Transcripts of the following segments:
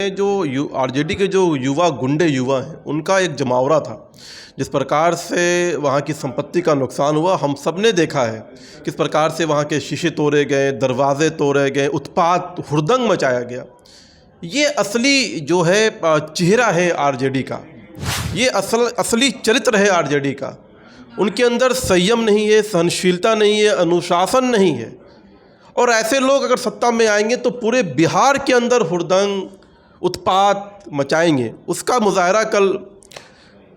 में जो आरजेडी के जो गुंडे युवा हैं उनका एक जमावड़ा था। जिस प्रकार से वहाँ की संपत्ति का नुकसान हुआ हम सब ने देखा है, किस प्रकार से वहाँ के शीशे तोड़े गए, दरवाजे तोड़े गए, उत्पात हुड़दंग मचाया गया। ये असली जो है चेहरा है आरजेडी का, ये असली चरित्र है आरजेडी का। उनके अंदर संयम नहीं है, सहनशीलता नहीं है, अनुशासन नहीं है। और ऐसे लोग अगर सत्ता में आएंगे तो पूरे बिहार के अंदर हुड़दंग उत्पात मचाएंगे। उसका मुजाहरा कल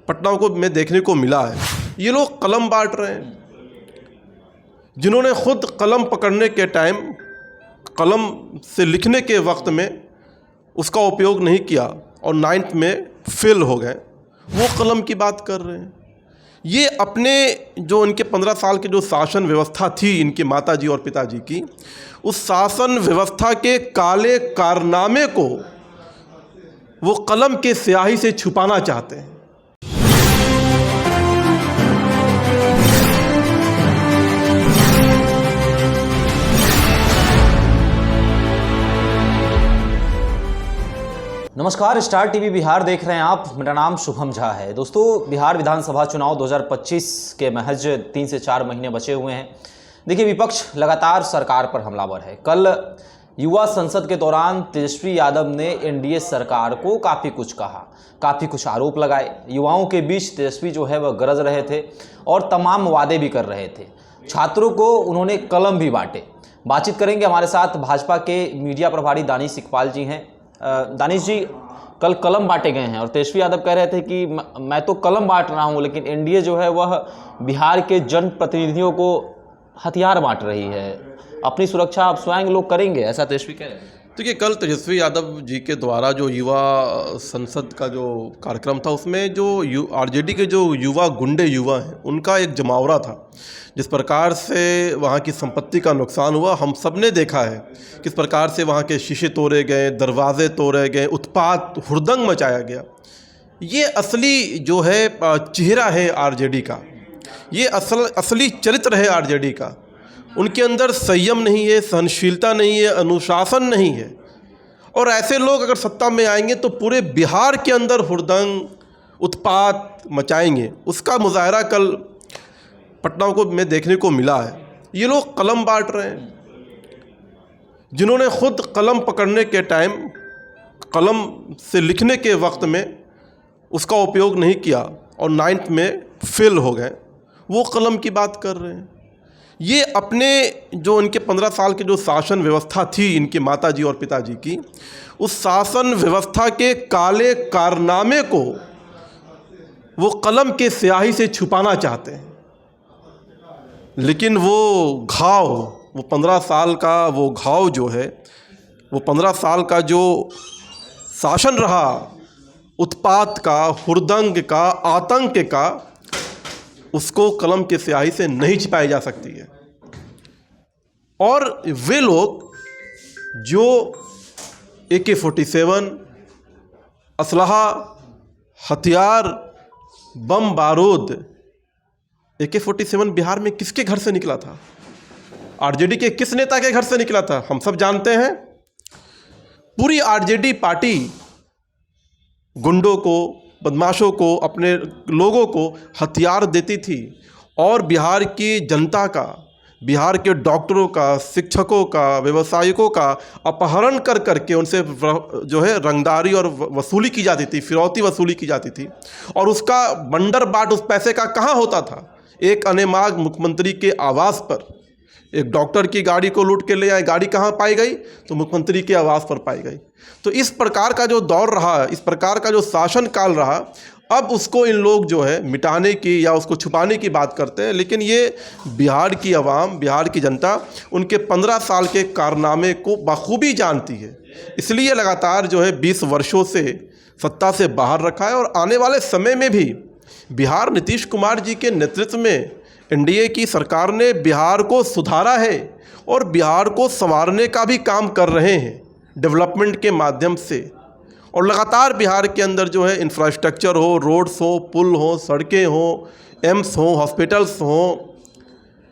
पटना में देखने को मिला है। ये लोग कलम बांट रहे हैं, जिन्होंने खुद कलम पकड़ने के टाइम, कलम से लिखने के वक्त में उसका उपयोग नहीं किया और 9th में फेल हो गए, वो कलम की बात कर रहे हैं। ये अपने जो इनके 15 साल की जो शासन व्यवस्था थी इनके माताजी और पिताजी की, उस शासन व्यवस्था के काले कारनामे को वो कलम के स्याही से छुपाना चाहते हैं। नमस्कार, स्टार टीवी बिहार देख रहे हैं आप। मेरा नाम शुभम झा है। दोस्तों, बिहार विधानसभा चुनाव 2025 के महज 3 से 4 महीने बचे हुए हैं। देखिए, विपक्ष लगातार सरकार पर हमलावर है। कल युवा संसद के दौरान तेजस्वी यादव ने एनडीए सरकार को काफ़ी कुछ कहा, काफ़ी कुछ आरोप लगाए। युवाओं के बीच तेजस्वी जो है वह गरज रहे थे और तमाम वादे भी कर रहे थे। छात्रों को उन्होंने कलम भी बांटे। बातचीत करेंगे, हमारे साथ भाजपा के मीडिया प्रभारी दानिश इकबाल जी हैं। दानिश जी, कल कलम बांटे गए हैं और तेजस्वी यादव कह रहे थे कि मैं तो कलम बांट रहा हूं, लेकिन एनडीए जो है वह बिहार के जनप्रतिनिधियों को हथियार बांट रही है। अपनी सुरक्षा आप स्वयं लोग करेंगे, ऐसा तेजस्वी कह रहे हैं। देखिए, कल तेजस्वी यादव जी के द्वारा जो युवा संसद का जो कार्यक्रम था उसमें जो आरजेडी के जो गुंडे युवा हैं उनका एक जमावड़ा था। जिस प्रकार से वहाँ की संपत्ति का नुकसान हुआ हम सब ने देखा है, किस प्रकार से वहाँ के शीशे तोड़े गए, दरवाजे तोड़े गए, उत्पात हुड़दंग मचाया गया। ये असली जो है चेहरा है आरजेडी का, ये असली चरित्र है आरजेडी का। उनके अंदर संयम नहीं है, सहनशीलता नहीं है, अनुशासन नहीं है। और ऐसे लोग अगर सत्ता में आएंगे तो पूरे बिहार के अंदर हुड़दंग उत्पात मचाएंगे। उसका मुजाहरा कल पटना में देखने को मिला है। ये लोग कलम बांट रहे हैं, जिन्होंने खुद कलम पकड़ने के टाइम, कलम से लिखने के वक्त में उसका उपयोग नहीं किया और 9th में फेल हो गए, वो कलम की बात कर रहे हैं। ये अपने जो इनके 15 साल की जो शासन व्यवस्था थी इनके माताजी और पिताजी की, उस शासन व्यवस्था के काले कारनामे को वो कलम के स्याही से छुपाना चाहते हैं। लेकिन वो घाव, वो 15 साल का वो घाव जो है, वो 15 साल का जो शासन रहा, उत्पात का, हुड़दंग का, आतंक का, उसको कलम के स्याही से नहीं छिपाई जा सकती है। और वे लोग जो AK-47 असलहा, हथियार, बम बारूद, AK-47 बिहार में किसके घर से निकला था? आरजेडी के किस नेता के घर से निकला था? हम सब जानते हैं। पूरी आरजेडी पार्टी गुंडों को, बदमाशों को, अपने लोगों को हथियार देती थी और बिहार की जनता का, बिहार के डॉक्टरों का, शिक्षकों का, व्यवसायिकों का अपहरण कर करके उनसे जो है रंगदारी और वसूली की जाती थी, फिरौती वसूली की जाती थी। और उसका बंडर बाट उस पैसे का कहाँ होता था? एक अनेमाग मुख्यमंत्री के आवास पर एक डॉक्टर की गाड़ी को लूट के ले आए। गाड़ी कहाँ पाई गई? तो मुख्यमंत्री के आवास पर पाई गई। तो इस प्रकार का जो दौर रहा, इस प्रकार का जो शासन काल रहा, अब उसको इन लोग जो है मिटाने की या उसको छुपाने की बात करते हैं। लेकिन ये बिहार की आवाम, बिहार की जनता उनके 15 साल के कारनामे को बखूबी जानती है। इसलिए लगातार जो है 20 वर्षों से सत्ता से बाहर रखा है। और आने वाले समय में भी बिहार नीतीश कुमार जी के नेतृत्व में एनडीए की सरकार ने बिहार को सुधारा है और बिहार को संवारने का भी काम कर रहे हैं डेवलपमेंट के माध्यम से। और लगातार बिहार के अंदर जो है इंफ्रास्ट्रक्चर हो, रोड्स हो, पुल हो, सड़कें हो, एम्स हो, हॉस्पिटल्स हो,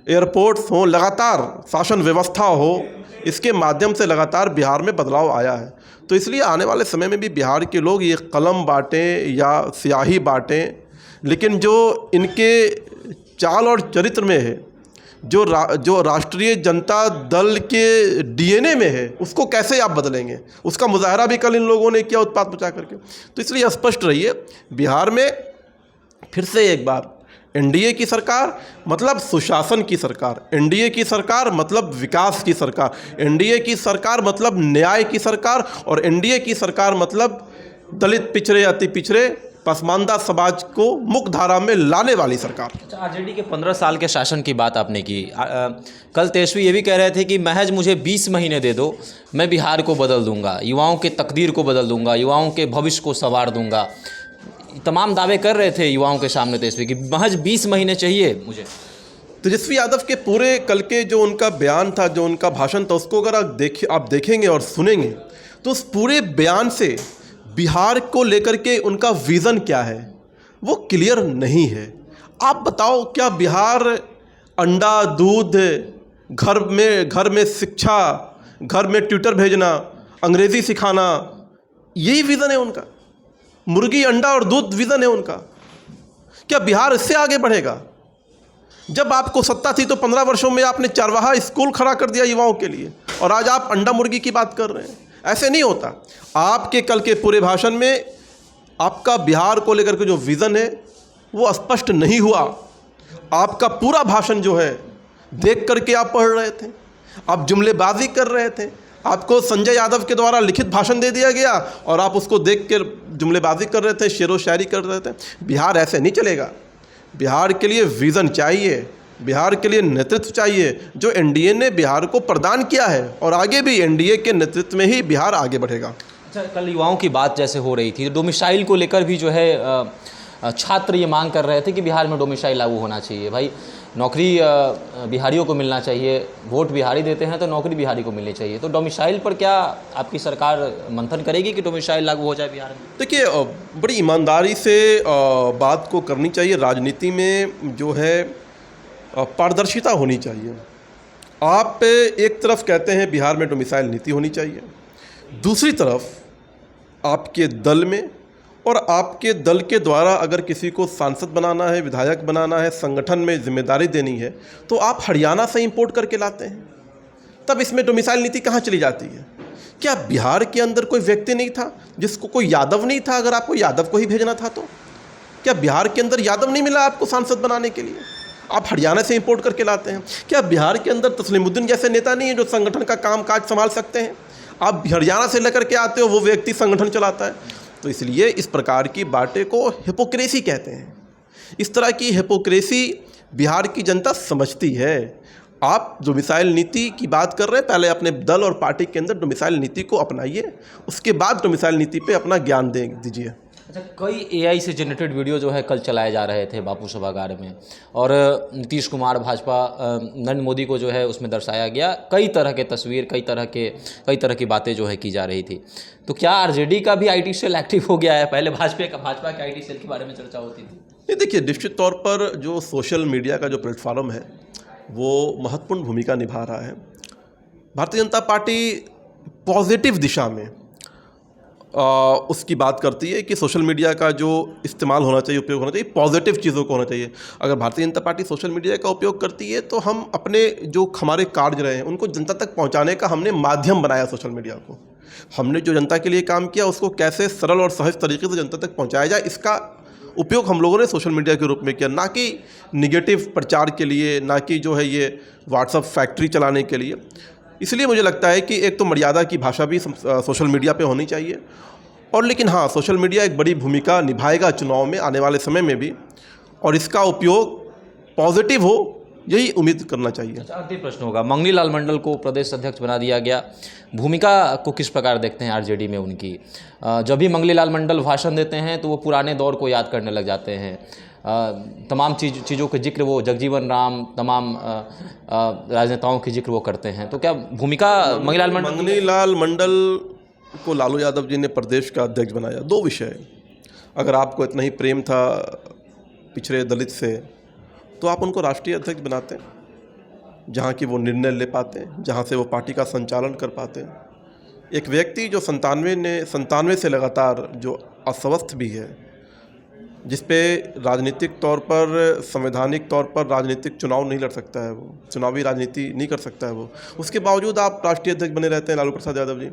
एयरपोर्ट्स हो, लगातार शासन व्यवस्था हो, इसके माध्यम से लगातार बिहार में बदलाव आया है। तो इसलिए आने वाले समय में भी बिहार के लोग ये कलम बाँटें या स्याही बाँटें, लेकिन जो इनके चाल और चरित्र में है, जो राष्ट्रीय जनता दल के डीएनए में है, उसको कैसे आप बदलेंगे? उसका मुजाहरा भी कल इन लोगों ने किया उत्पात मचा करके। तो इसलिए स्पष्ट रहिए, बिहार में फिर से एक बार एनडीए की सरकार मतलब सुशासन की सरकार, एनडीए की सरकार मतलब विकास की सरकार, एनडीए की सरकार मतलब न्याय की सरकार, और एनडीए की सरकार मतलब दलित, पिछड़े, अति पिछड़े, पसमानदा समाज को मुख्य धारा में लाने वाली सरकार। अच्छा, आरजेडी के 15 साल के शासन की बात आपने की। कल तेजस्वी ये भी कह रहे थे कि महज मुझे 20 महीने दे दो, मैं बिहार को बदल दूंगा, युवाओं के तकदीर को बदल दूंगा, युवाओं के भविष्य को संवार दूंगा। तमाम दावे कर रहे थे युवाओं के सामने तेजस्वी कि महज 20 महीने चाहिए मुझे। तेजस्वी यादव के पूरे कल के जो उनका बयान था, जो उनका भाषण था, उसको अगर आप देखेंगे और सुनेंगे तो उस पूरे बयान से बिहार को लेकर के उनका विज़न क्या है वो क्लियर नहीं है। आप बताओ, क्या बिहार अंडा, दूध, घर में शिक्षा, घर में ट्यूटर भेजना, अंग्रेज़ी सिखाना, यही विज़न है उनका? मुर्गी, अंडा और दूध विज़न है उनका? क्या बिहार इससे आगे बढ़ेगा? जब आपको सत्ता थी तो 15 वर्षों में आपने चारवाहा स्कूल खड़ा कर दिया युवाओं के लिए, और आज आप अंडा मुर्गी की बात कर रहे हैं। ऐसे नहीं होता। आपके कल के पूरे भाषण में आपका बिहार को लेकर के जो विज़न है वो स्पष्ट नहीं हुआ। आपका पूरा भाषण जो है देख करके आप पढ़ रहे थे, आप जुमलेबाजी कर रहे थे, आपको संजय यादव के द्वारा लिखित भाषण दे दिया गया और आप उसको देख कर जुमलेबाजी कर रहे थे, शेरो शायरी कर रहे थे। बिहार ऐसे नहीं चलेगा। बिहार के लिए विज़न चाहिए, बिहार के लिए नेतृत्व चाहिए, जो एनडीए ने बिहार को प्रदान किया है, और आगे भी एनडीए के नेतृत्व में ही बिहार आगे बढ़ेगा। अच्छा, कल युवाओं की बात जैसे हो रही थी, डोमिसाइल को लेकर भी जो है छात्र ये मांग कर रहे थे कि बिहार में डोमिसाइल लागू होना चाहिए। भाई, नौकरी बिहारियों को मिलना चाहिए, वोट बिहारी देते हैं तो नौकरी बिहारी को मिलनी चाहिए। तो डोमिसाइल पर क्या आपकी सरकार मंथन करेगी कि डोमिसाइल लागू हो जाए बिहार में? देखिए, बड़ी ईमानदारी से बात को करनी चाहिए। राजनीति में जो है पारदर्शिता होनी चाहिए। आप एक तरफ कहते हैं बिहार में डोमिसाइल नीति होनी चाहिए, दूसरी तरफ आपके दल में और आपके दल के द्वारा अगर किसी को सांसद बनाना है, विधायक बनाना है, संगठन में जिम्मेदारी देनी है, तो आप हरियाणा से इंपोर्ट करके लाते हैं। तब इसमें डोमिसाइल नीति कहाँ चली जाती है? क्या बिहार के अंदर कोई व्यक्ति नहीं था जिसको कोई यादव नहीं था? अगर आपको यादव को ही भेजना था तो क्या बिहार के अंदर यादव नहीं मिला आपको सांसद बनाने के लिए? आप हरियाणा से इंपोर्ट करके लाते हैं। क्या बिहार के अंदर तस्लीमुद्दीन जैसे नेता नहीं है जो संगठन का कामकाज संभाल सकते हैं? आप हरियाणा से लेकर के आते हो, वो व्यक्ति संगठन चलाता है। तो इसलिए इस प्रकार की बातें को हिपोक्रेसी कहते हैं। इस तरह की हिपोक्रेसी बिहार की जनता समझती है। आप डोमिसाइल नीति की बात कर रहे हैं, पहले अपने दल और पार्टी के अंदर डोमिसाइल नीति को अपनाइए, उसके बाद डोमिसाइल नीति पे अपना ज्ञान दीजिए। अच्छा, कई एआई से जनरेटेड वीडियो जो है कल चलाए जा रहे थे बापू सभागार में, और नीतीश कुमार, भाजपा, नरेंद्र मोदी को जो है उसमें दर्शाया गया। कई तरह के तस्वीर, कई तरह की बातें जो है की जा रही थी। तो क्या आरजेडी का भी आईटी सेल एक्टिव हो गया है? पहले भाजपा के आईटी सेल के बारे में चर्चा होती थी। ये देखिए, निश्चित तौर पर जो सोशल मीडिया का जो प्लेटफॉर्म है वो महत्वपूर्ण भूमिका निभा रहा है। भारतीय जनता पार्टी पॉजिटिव दिशा में उसकी बात करती है कि सोशल मीडिया का जो इस्तेमाल होना चाहिए, उपयोग होना चाहिए, पॉजिटिव चीज़ों को होना चाहिए। अगर Bharatiya Janata party social media का उपयोग करती है तो हम अपने जो हमारे कार्य रहे हैं उनको जनता तक पहुंचाने का हमने माध्यम बनाया सोशल मीडिया को। हमने जो जनता के लिए काम किया उसको कैसे सरल और सहज तरीके से जनता तक पहुँचाया जाए, इसका उपयोग हम लोगों ने सोशल मीडिया के रूप में किया, ना कि निगेटिव प्रचार के लिए, ना कि जो है ये व्हाट्सएप फैक्ट्री चलाने के लिए। इसलिए मुझे लगता है कि एक तो मर्यादा की भाषा भी सोशल मीडिया पे होनी चाहिए, और लेकिन हाँ, सोशल मीडिया एक बड़ी भूमिका निभाएगा चुनाव में आने वाले समय में भी, और इसका उपयोग पॉजिटिव हो, यही उम्मीद करना चाहिए। अच्छा, अंतिम प्रश्न होगा, मंगनी लाल मंडल को प्रदेश अध्यक्ष बना दिया गया, भूमिका को किस प्रकार देखते हैं आरजेडी में उनकी? जब भी मंगनी लाल मंडल भाषण देते हैं तो वो पुराने दौर को याद करने लग जाते हैं। तमाम चीज़ों के जिक्र वो जगजीवन राम, तमाम राजनेताओं के जिक्र वो करते हैं। तो क्या भूमिका मंगनी लाल मंडल को लालू यादव जी ने प्रदेश का अध्यक्ष बनाया? दो विषय, अगर आपको इतना ही प्रेम था पिछड़े दलित से तो आप उनको राष्ट्रीय अध्यक्ष बनाते, जहाँ की वो निर्णय ले पाते, जहाँ से वो पार्टी का संचालन कर पाते। एक व्यक्ति जो 97 से लगातार जो अस्वस्थ भी है, जिस पे राजनीतिक तौर पर, संवैधानिक तौर पर राजनीतिक चुनाव नहीं लड़ सकता है, वो चुनावी राजनीति नहीं कर सकता है वो, उसके बावजूद आप राष्ट्रीय अध्यक्ष बने रहते हैं लालू प्रसाद यादव जी।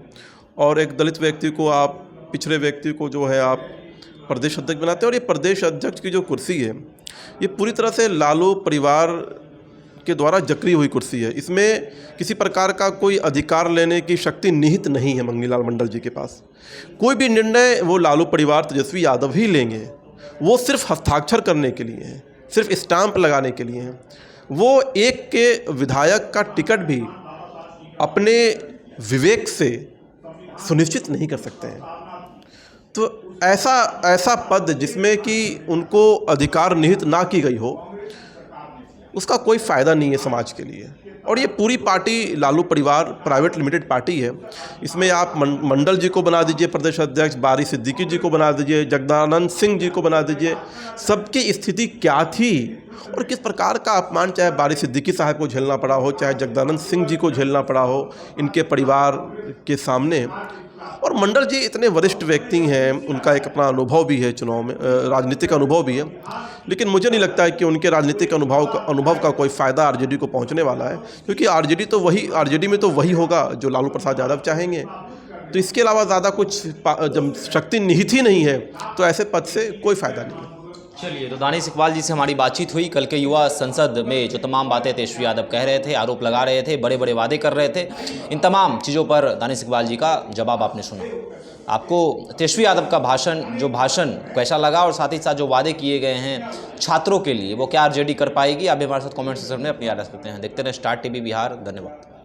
और एक दलित व्यक्ति को, आप पिछड़े व्यक्ति को जो है आप प्रदेश अध्यक्ष बनाते हैं। और ये प्रदेश अध्यक्ष की जो कुर्सी है, ये पूरी तरह से लालू परिवार के द्वारा जकड़ी हुई कुर्सी है। इसमें किसी प्रकार का कोई अधिकार लेने की शक्ति निहित नहीं है मंगनीलाल मंडल जी के पास। कोई भी निर्णय वो लालू परिवार, तेजस्वी यादव ही लेंगे। वो सिर्फ हस्ताक्षर करने के लिए हैं, सिर्फ स्टाम्प लगाने के लिए हैं। वो एक के विधायक का टिकट भी अपने विवेक से सुनिश्चित नहीं कर सकते हैं। तो ऐसा पद जिसमें कि उनको अधिकार निहित ना की गई हो, उसका कोई फ़ायदा नहीं है समाज के लिए। और ये पूरी पार्टी लालू परिवार प्राइवेट लिमिटेड पार्टी है। इसमें आप मंडल जी को बना दीजिए प्रदेश अध्यक्ष, बारी सिद्दीकी जी को बना दीजिए, जगदानंद सिंह जी को बना दीजिए, सबकी स्थिति क्या थी और किस प्रकार का अपमान चाहे बारी सिद्दीकी साहब को झेलना पड़ा हो, चाहे जगदानंद सिंह जी को झेलना पड़ा हो इनके परिवार के सामने। और मंडल जी इतने वरिष्ठ व्यक्ति हैं, उनका एक अपना अनुभव भी है, चुनाव में राजनीतिक अनुभव भी है, लेकिन मुझे नहीं लगता है कि उनके राजनीतिक अनुभव का कोई फ़ायदा आरजेडी को पहुंचने वाला है, क्योंकि आरजेडी में तो वही होगा जो लालू प्रसाद यादव चाहेंगे। तो इसके अलावा ज़्यादा कुछ जब शक्ति निहित ही नहीं है तो ऐसे पद से कोई फ़ायदा नहीं है। चलिए, तो दानिश इकबाल जी से हमारी बातचीत हुई। कल के युवा संसद में जो तमाम बातें तेजस्वी यादव कह रहे थे, आरोप लगा रहे थे, बड़े बड़े वादे कर रहे थे, इन तमाम चीज़ों पर दानिश इकबाल जी का जवाब आपने सुना। आपको तेजस्वी यादव का भाषण कैसा लगा, और साथ ही साथ जो वादे किए गए हैं छात्रों के लिए, वो क्या आरजेडी कर पाएगी? आप भी हमारे साथ कमेंट सेक्शन में अपनी राय रख सकते हैं। देखते रहें स्टार टीवी बिहार। धन्यवाद।